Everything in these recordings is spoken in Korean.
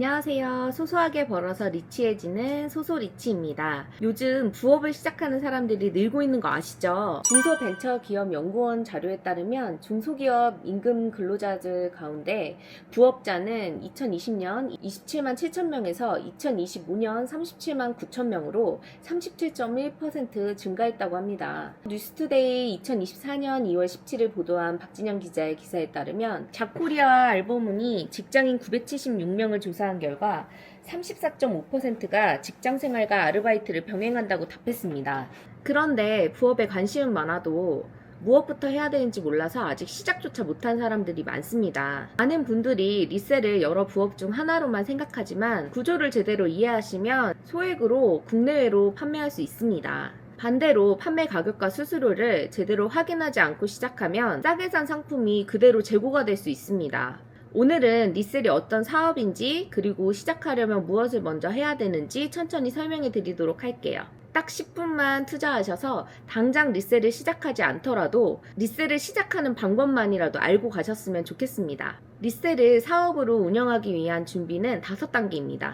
안녕하세요. 소소하게 벌어서 리치해지는 소소리치입니다. 요즘 부업을 시작하는 사람들이 늘고 있는 거 아시죠? 중소벤처기업연구원 자료에 따르면 중소기업 임금 근로자들 가운데 부업자는 2020년 27만 7천 명에서 2025년 37만 9천 명으로 37.1% 증가했다고 합니다. 뉴스투데이 2024년 2월 17일 보도한 박진영 기자의 기사에 따르면 잡코리아와 알버문이 직장인 976명을 조사한 결과 34.5%가 직장생활과 아르바이트를 병행한다고 답했습니다. 그런데 부업에 관심은 많아도 무엇부터 해야 되는지 몰라서 아직 시작조차 못한 사람들이 많습니다. 많은 분들이 리셀을 여러 부업 중 하나로만 생각하지만 구조를 제대로 이해하시면 소액으로 국내외로 판매할 수 있습니다. 반대로 판매 가격과 수수료를 제대로 확인하지 않고 시작하면 싸게 산 상품이 그대로 재고가 될 수 있습니다. 오늘은 리셀이 어떤 사업인지 그리고 시작하려면 무엇을 먼저 해야 되는지 천천히 설명해 드리도록 할게요. 딱 10분만 투자하셔서 당장 리셀을 시작하지 않더라도 리셀을 시작하는 방법만이라도 알고 가셨으면 좋겠습니다. 리셀을 사업으로 운영하기 위한 준비는 5단계입니다.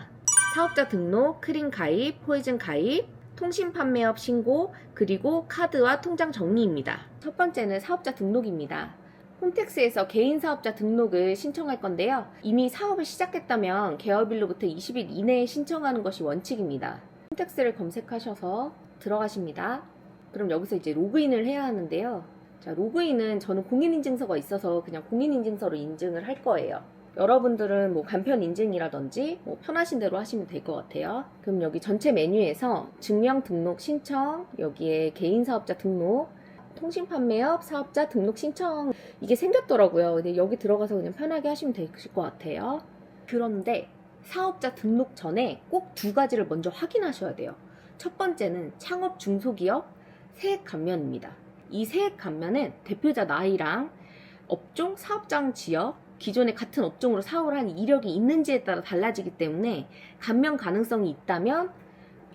사업자 등록, 크린 가입, 포이즌 가입, 통신 판매업 신고, 그리고 카드와 통장 정리입니다. 첫 번째는 사업자 등록입니다. 홈택스에서 개인 사업자 등록을 신청할 건데요. 이미 사업을 시작했다면 개업일로부터 20일 이내에 신청하는 것이 원칙입니다. 홈택스를 검색하셔서 들어가십니다. 그럼 여기서 이제 로그인을 해야 하는데요. 자, 로그인은 저는 공인인증서가 있어서 그냥 공인인증서로 인증을 할 거예요. 여러분들은 뭐 간편 인증이라든지 뭐 편하신 대로 하시면 될 것 같아요. 그럼 여기 전체 메뉴에서 증명 등록 신청, 여기에 개인 사업자 등록, 통신 판매업, 사업자 등록 신청 이게 생겼더라고요. 근데 여기 들어가서 그냥 편하게 하시면 되실 것 같아요. 그런데 사업자 등록 전에 꼭 2가지를 먼저 확인하셔야 돼요. 첫 번째는 창업 중소기업 세액 감면입니다. 이 세액 감면은 대표자 나이랑 업종, 사업장 지역, 기존에 같은 업종으로 사업을 한 이력이 있는지에 따라 달라지기 때문에 감면 가능성이 있다면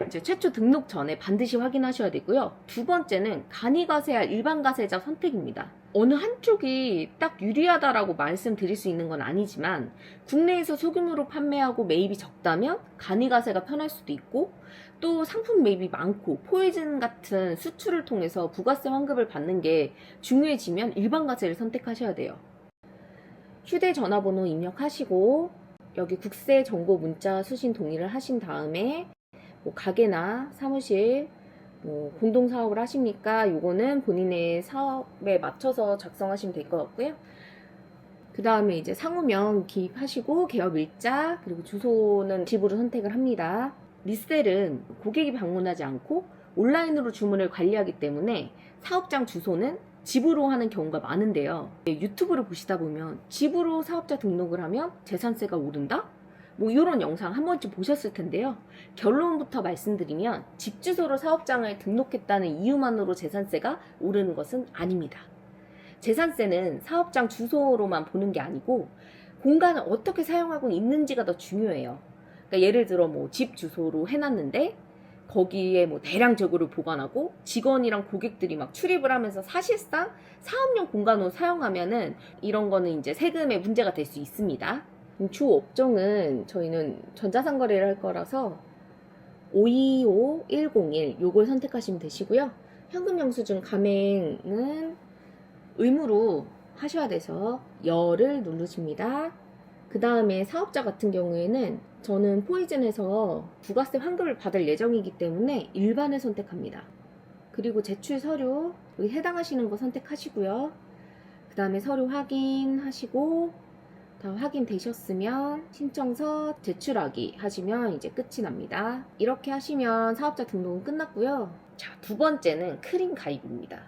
이제 최초 등록 전에 반드시 확인하셔야 되고요. 두 번째는 간이가세와 일반가세자 선택입니다. 어느 한쪽이 딱 유리하다라고 말씀드릴 수 있는 건 아니지만 국내에서 소규모로 판매하고 매입이 적다면 간이가세가 편할 수도 있고 또 상품 매입이 많고 포이즌 같은 수출을 통해서 부가세 환급을 받는 게 중요해지면 일반가세를 선택하셔야 돼요. 휴대전화번호 입력하시고 여기 국세 정보 문자 수신 동의를 하신 다음에 뭐 가게나 사무실 뭐 공동 사업을 하십니까? 요거는 본인의 사업에 맞춰서 작성하시면 될 것 같고요. 그 다음에 이제 상호명 기입하시고 개업 일자 그리고 주소는 집으로 선택을 합니다. 리셀은 고객이 방문하지 않고 온라인으로 주문을 관리하기 때문에 사업장 주소는 집으로 하는 경우가 많은데요. 유튜브를 보시다 보면 집으로 사업자 등록을 하면 재산세가 오른다? 뭐 이런 영상 한 번쯤 보셨을 텐데요. 결론부터 말씀드리면 집 주소로 사업장을 등록했다는 이유만으로 재산세가 오르는 것은 아닙니다. 재산세는 사업장 주소로만 보는 게 아니고 공간을 어떻게 사용하고 있는지가 더 중요해요. 그러니까 예를 들어 뭐 집 주소로 해놨는데 거기에 뭐 대량 재고를 보관하고 직원이랑 고객들이 막 출입을 하면서 사실상 사업용 공간으로 사용하면은 이런 거는 이제 세금에 문제가 될 수 있습니다. 주 업종은 저희는 전자상거래를 할 거라서 525101 요걸 선택하시면 되시고요. 현금 영수증 가맹은 의무로 하셔야 돼서 열을 누르십니다. 그 다음에 사업자 같은 경우에는 저는 포이즌에서 부가세 환급을 받을 예정이기 때문에 일반을 선택합니다. 그리고 제출 서류 여기 해당하시는 거 선택하시고요. 그 다음에 서류 확인하시고 다 확인되셨으면 신청서 제출하기 하시면 이제 끝이 납니다. 이렇게 하시면 사업자 등록은 끝났고요. 자, 두 번째는 크린 가입입니다.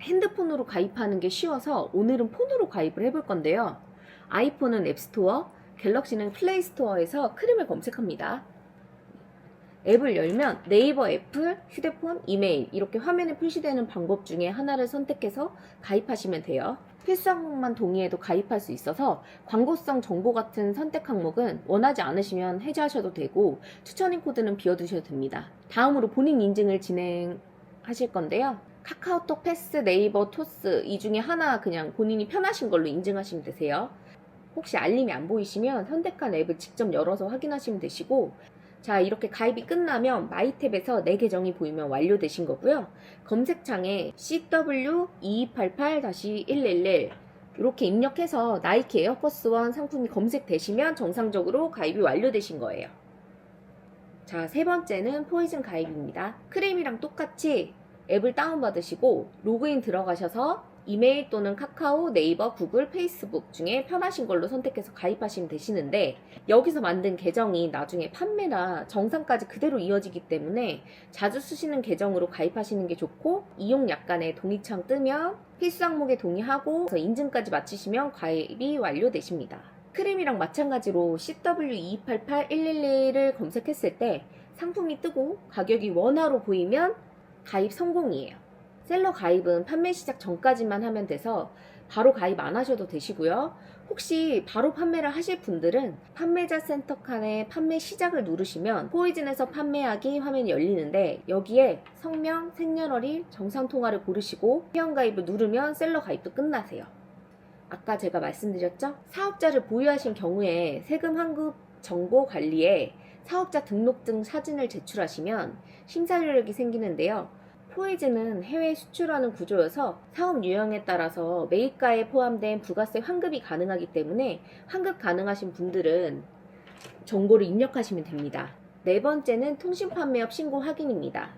핸드폰으로 가입하는 게 쉬워서 오늘은 폰으로 가입을 해볼 건데요. 아이폰은 앱스토어, 갤럭시는 플레이스토어에서 크림을 검색합니다. 앱을 열면 네이버 애플, 휴대폰, 이메일 이렇게 화면에 표시되는 방법 중에 하나를 선택해서 가입하시면 돼요. 필수 항목만 동의해도 가입할 수 있어서 광고성 정보 같은 선택 항목은 원하지 않으시면 해제하셔도 되고 추천인 코드는 비워두셔도 됩니다. 다음으로 본인 인증을 진행하실 건데요. 카카오톡, 패스, 네이버, 토스 이 중에 하나 그냥 본인이 편하신 걸로 인증하시면 되세요. 혹시 알림이 안 보이시면 현대칸 앱을 직접 열어서 확인하시면 되시고, 자, 이렇게 가입이 끝나면 마이탭에서 내 계정이 보이면 완료되신 거고요. 검색창에 CW2288-111 이렇게 입력해서 나이키 에어포스 1 상품이 검색되시면 정상적으로 가입이 완료되신 거예요. 자, 세 번째는 포이즌 가입입니다. 크림이랑 똑같이 앱을 다운받으시고 로그인 들어가셔서 이메일 또는 카카오, 네이버, 구글, 페이스북 중에 편하신 걸로 선택해서 가입하시면 되시는데, 여기서 만든 계정이 나중에 판매나 정산까지 그대로 이어지기 때문에 자주 쓰시는 계정으로 가입하시는 게 좋고, 이용 약관에 동의창 뜨면 필수 항목에 동의하고 인증까지 마치시면 가입이 완료되십니다. 크림이랑 마찬가지로 CW2288-111을 검색했을 때 상품이 뜨고 가격이 원화로 보이면 가입 성공이에요. 셀러 가입은 판매 시작 전까지만 하면 돼서 바로 가입 안 하셔도 되시고요. 혹시 바로 판매를 하실 분들은 판매자 센터 칸에 판매 시작을 누르시면 포이즌에서 판매하기 화면이 열리는데, 여기에 성명, 생년월일, 정상통화를 고르시고 회원가입을 누르면 셀러 가입도 끝나세요. 아까 제가 말씀드렸죠? 사업자를 보유하신 경우에 세금 환급 정보 관리에 사업자 등록증 사진을 제출하시면 심사 효력이 생기는데요. 포이즌은 해외 수출하는 구조여서 사업 유형에 따라서 매입가에 포함된 부가세 환급이 가능하기 때문에 환급 가능하신 분들은 정보를 입력하시면 됩니다. 네 번째는 통신판매업 신고 확인입니다.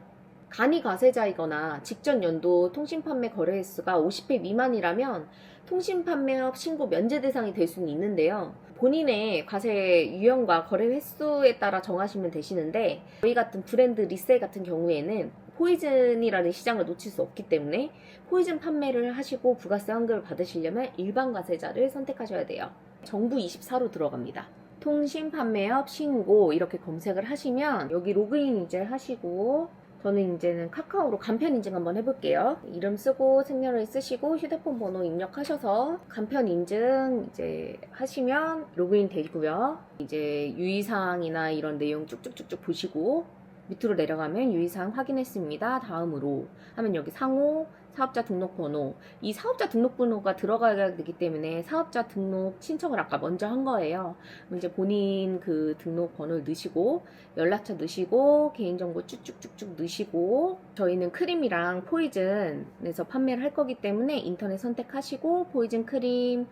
간이 과세자이거나 직전 연도 통신판매 거래 횟수가 50회 미만이라면 통신판매업 신고 면제 대상이 될 수는 있는데요. 본인의 과세 유형과 거래 횟수에 따라 정하시면 되시는데, 저희 같은 브랜드 리셀 같은 경우에는 포이즌이라는 시장을 놓칠 수 없기 때문에 포이즌 판매를 하시고 부가세 환급을 받으시려면 일반 과세자를 선택하셔야 돼요. 정부 24로 들어갑니다. 통신 판매업 신고 이렇게 검색을 하시면 여기 로그인 이제 하시고, 저는 이제는 카카오로 간편 인증 한번 해볼게요. 이름 쓰고 생년월일 쓰시고 휴대폰 번호 입력하셔서 간편 인증 이제 하시면 로그인 되고요. 이제 유의사항이나 이런 내용 쭉쭉쭉쭉 보시고 밑으로 내려가면 유의사항 확인했습니다. 다음으로 하면 여기 상호, 사업자 등록번호, 이 사업자 등록번호가 들어가야 되기 때문에 사업자 등록 신청을 아까 먼저 한 거예요. 이제 본인 그 등록번호를 넣으시고 연락처 넣으시고 개인정보 쭉쭉쭉쭉 넣으시고, 저희는 크림이랑 포이즌에서 판매를 할 거기 때문에 인터넷 선택하시고 포이즌 크림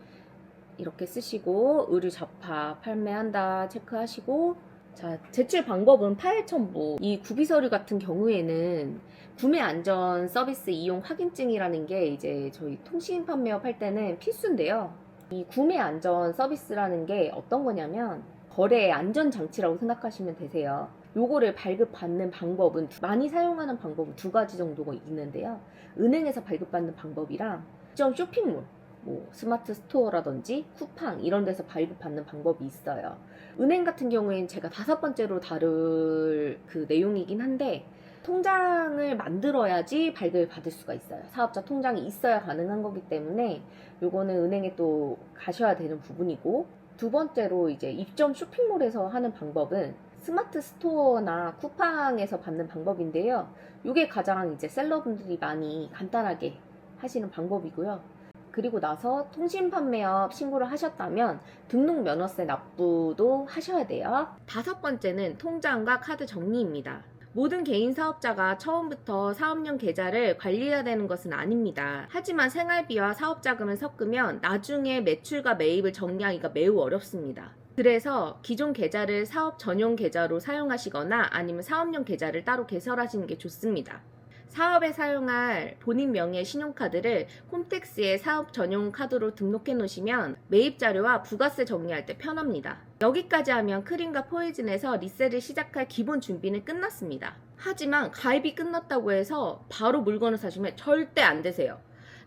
이렇게 쓰시고 의류 잡화 판매한다 체크하시고, 자, 제출 방법은 파일 첨부. 이 구비서류 같은 경우에는 구매 안전 서비스 이용 확인증이라는 게 이제 저희 통신 판매업 할 때는 필수인데요. 이 구매 안전 서비스라는 게 어떤 거냐면 거래 안전 장치라고 생각하시면 되세요. 요거를 발급받는 방법은 많이 사용하는 방법은 두 가지 정도가 있는데요. 은행에서 발급받는 방법이랑 직접 쇼핑몰, 뭐 스마트 스토어라든지 쿠팡 이런 데서 발급받는 방법이 있어요. 은행 같은 경우에는 제가 5번째로 다룰 그 내용이긴 한데, 통장을 만들어야지 발급을 받을 수가 있어요. 사업자 통장이 있어야 가능한 거기 때문에 요거는 은행에 또 가셔야 되는 부분이고, 두 번째로 이제 입점 쇼핑몰에서 하는 방법은 스마트 스토어나 쿠팡에서 받는 방법인데요. 요게 가장 이제 셀러분들이 많이 간단하게 하시는 방법이고요. 그리고 나서 통신 판매업 신고를 하셨다면 등록 면허세 납부도 하셔야 돼요. 5번째는 통장과 카드 정리입니다. 모든 개인 사업자가 처음부터 사업용 계좌를 관리해야 되는 것은 아닙니다. 하지만 생활비와 사업자금을 섞으면 나중에 매출과 매입을 정리하기가 매우 어렵습니다. 그래서 기존 계좌를 사업 전용 계좌로 사용하시거나 아니면 사업용 계좌를 따로 개설하시는 게 좋습니다. 사업에 사용할 본인 명의 신용카드를 홈택스에 사업 전용 카드로 등록해 놓으시면 매입 자료와 부가세 정리할 때 편합니다. 여기까지 하면 크림과 포이즌에서 리셀을 시작할 기본 준비는 끝났습니다. 하지만 가입이 끝났다고 해서 바로 물건을 사시면 절대 안 되세요.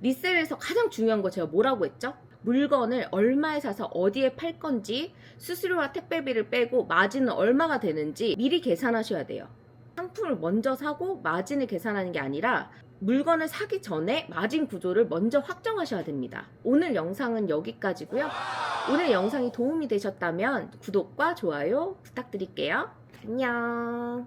리셀에서 가장 중요한 거 제가 뭐라고 했죠? 물건을 얼마에 사서 어디에 팔 건지, 수수료와 택배비를 빼고 마진은 얼마가 되는지 미리 계산하셔야 돼요. 상품을 먼저 사고 마진을 계산하는 게 아니라 물건을 사기 전에 마진 구조를 먼저 확정하셔야 됩니다. 오늘 영상은 여기까지고요. 오늘 영상이 도움이 되셨다면 구독과 좋아요 부탁드릴게요. 안녕.